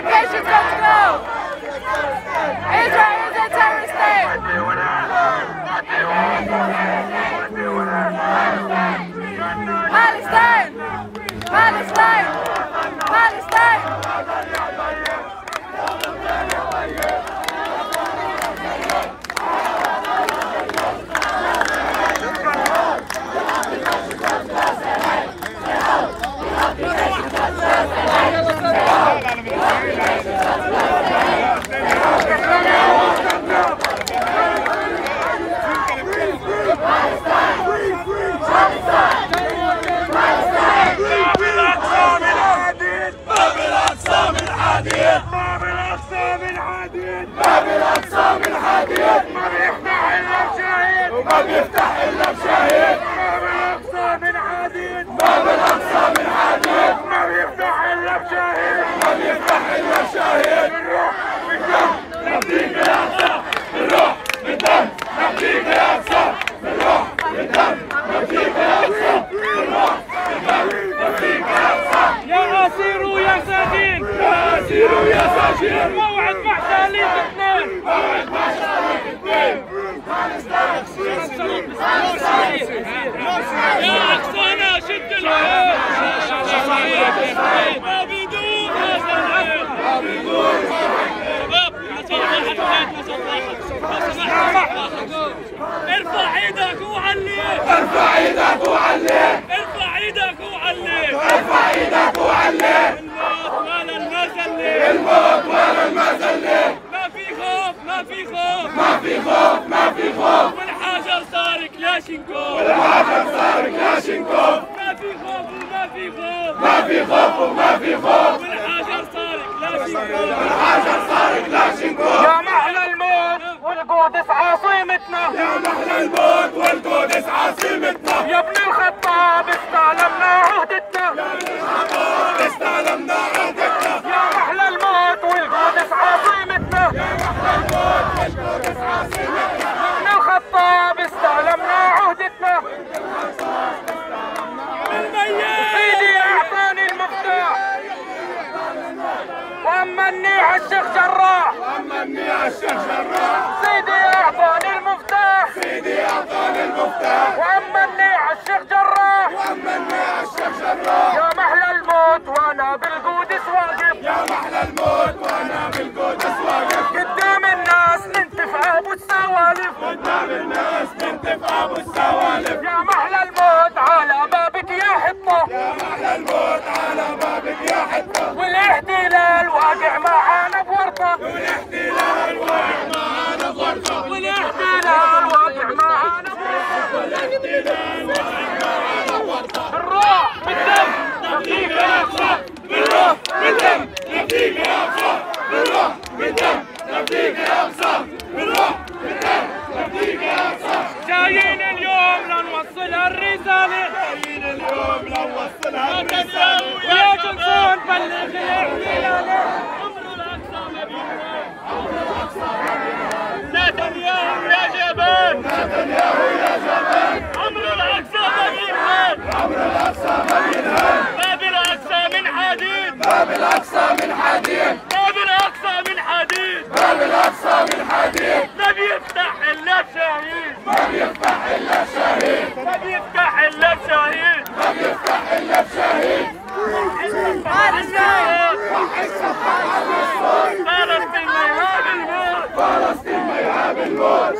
Occupation's got to go! Israel is a terrorist state! Palestine! Palestine! Palestine! ما بيفتح إلا بشهيد باب الأقصى من حديد باب الأقصى من حديد ما بيفتح إلا بشهيد ما بيفتح إلا بشهيد بنروح بالدم نفديك يا أقصى بنروح بالدم نفديك يا أقصى بنروح بالدم نفديك يا أقصى بنروح بالدم نفديك يا أقصى يا أسير ويا سجين يا أسير ويا سجين موعد مع شاليك اثنين موعد مع شاليك اثنين يا أقصانا شد العين ما بيدور هذا العين ما بيدور ارفع ايدك وعلي ارفع ايدك وعلي ارفع ايدك وعلي ارفع ايدك وعلي الموت ولا المذلة الموت ولا المذلة ما في خوف ما في خوف ما في خوف ما في خوف والحجر صار كلاشينكوف والحجر صار كلاشينكوف ما في خوف وما في خوف ما في خوف وما في خوف والحجر صار كلاشينكوف والحجر صار كلاشينكوف يا محلى الموت والقدس عاصمتنا يا محلى الموت والقدس عاصمتنا يا ابن الخطاب استعلمنا عهدتنا يا ابن الخطاب استعلمنا عهدتنا يا محلى الموت والقدس عاصمتنا يا محلى الموت والقدس عاصمتنا يا ابن الخطاب استعلمنا عهدتنا سيدي اعطاني المفتاح وامني على الشيخ جراح وامني على الشيخ جراح سيدي اعطاني المفتاح سيدي اعطاني المفتاح وامني على الشيخ جراح وامني على الشيخ جراح يا محلى الموت وانا بالقدس واقف يا محلى الموت وانا بالقدس واقف قدام الناس ننتف ابو السوالف قدام الناس ننتف ابو السوالف يا محلى الموت على بابك يا حطه يا محلى الموت على بابك يا حطه والاحتلال واقع معانا بورطه والاحتلال واقع معانا بورطه والاحتلال واقع معانا بورطه والاحتلال واقع معانا بورطه بالروح بالدم نفديك يا أقصى بالروح بالدم نفديك يا أقصى بالروح بالدم نفديك يا أقصى بالروح بالدم نفديك يا أقصى جايين اليوم لنوصل الرساله جايين اليوم لنوصلها الرسالة يا جنسون بلغ الاحتلال عمر الاقصى ما بينهار نتنياهو يا جبان نتنياهو يا جبان عمر الاقصى ما بينهار عمر الأقصى ما بينهار باب الاقصى من حديد باب الأقصى من حديد باب الاقصى من حديد باب الأقصى من حديد ما بيفتح الا بشهيد ما بيفتح إلا بشهيد ما بيفتح الا بشهيد ما بيفتح إلا بشهيد فلسطين ما يهاب الموت فلسطين ما يهاب الموت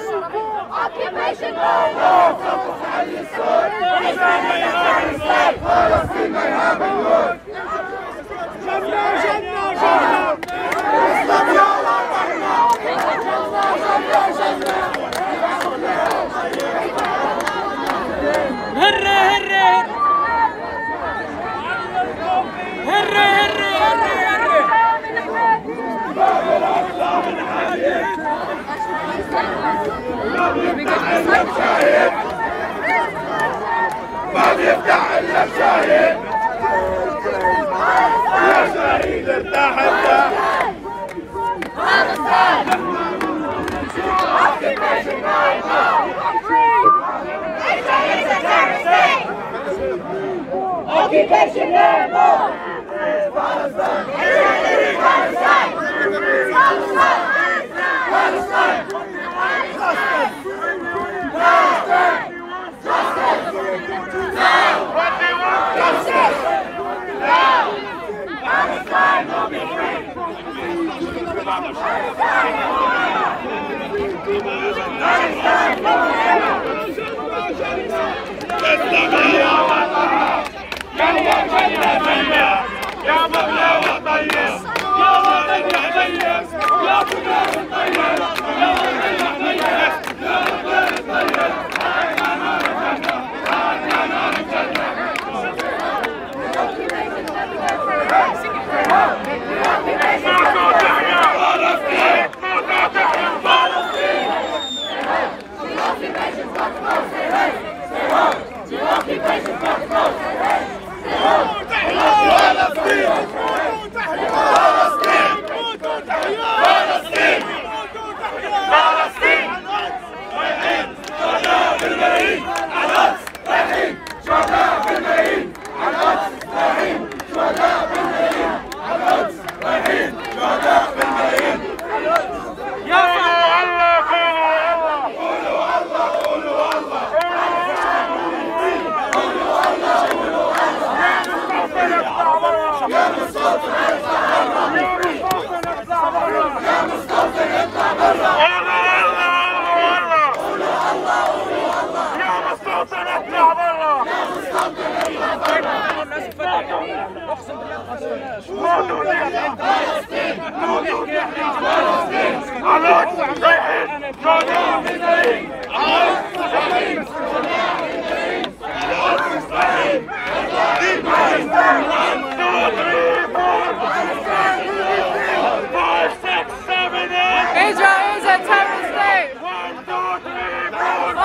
Occupation no فلسطين ما يهاب الموت فلسطين ما يهاب الموت جبنا اسلام يا وطننا هرة هرة هرة هرة هرة باب الأقصى من حديد ما بيفتح إلا بشهيد ما بيفتح إلا بشهيد يا شهيد ارتاح ارتاح Occupation no Israel is a terrorist state! Occupation no more! Israel is a terrorist state!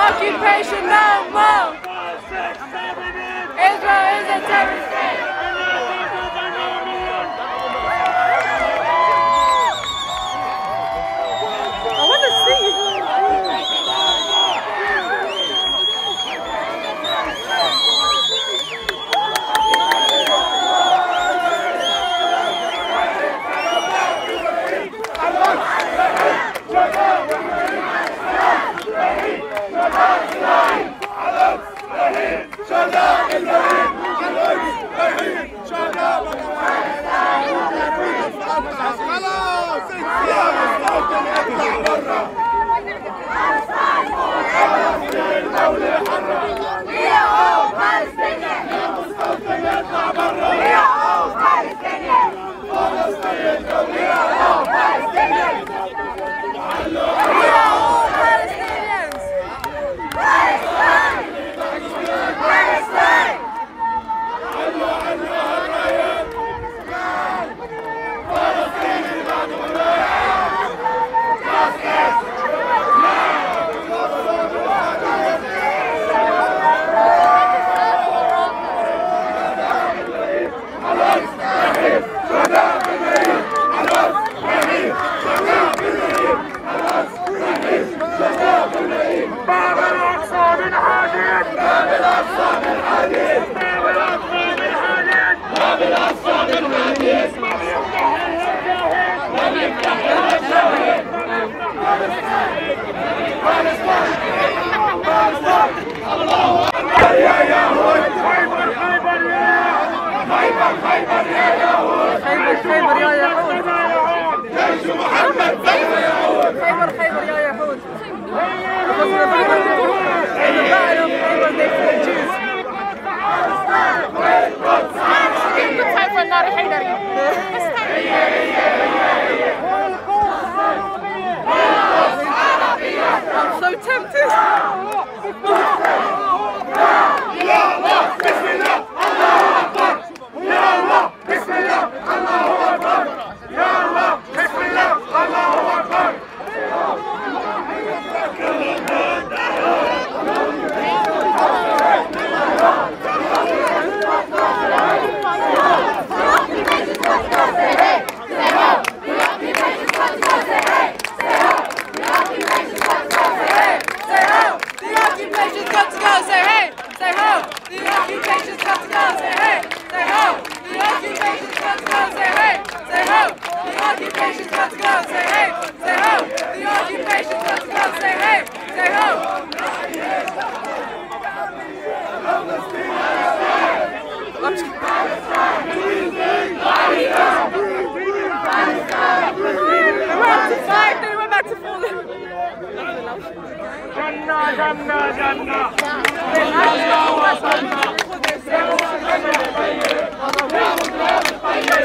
Occupation no more! Israel is a terrorist state! I want to see! I'm so tempted. They went back to fall. جنة جنة جنة إلى وطننا يا وطن الطيب يا وطن الطيب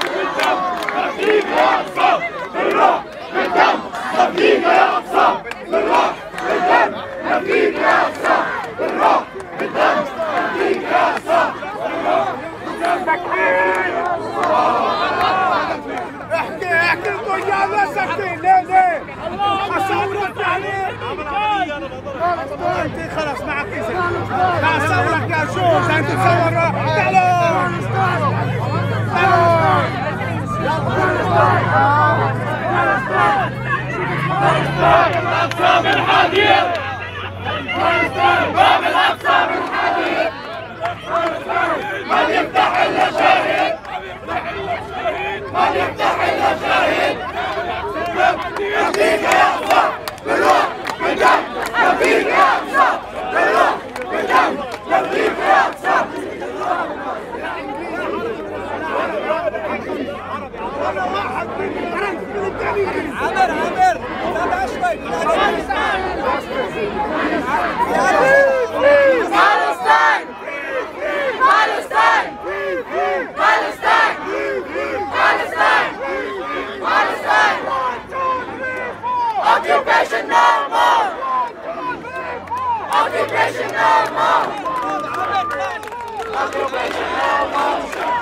نفديك يا أقصى بالروح بالدم نفديك يا أقصى بالروح بالدم نفديك يا أقصى بالروح بالدم نفديك يا أقصى بالروح بالدم تكبير احكي القيام يا سكتين ليه أصورك يعني خلاص معك لا أصورك يا شوف أنت تصور تعالوا الأقصى من حديد باب الأقصى من حديد من يفتح إلا شهيد من يفتح إلا شهيد نفديك يا أقصى بالروح بالدم نفديك يا أقصى بالروح بالدم نفديك يا أقصى عمر تابع شوي Palestine! Palestine! Palestine! Palestine! Palestine! Occupation no more! Occupation no more! Occupation no more!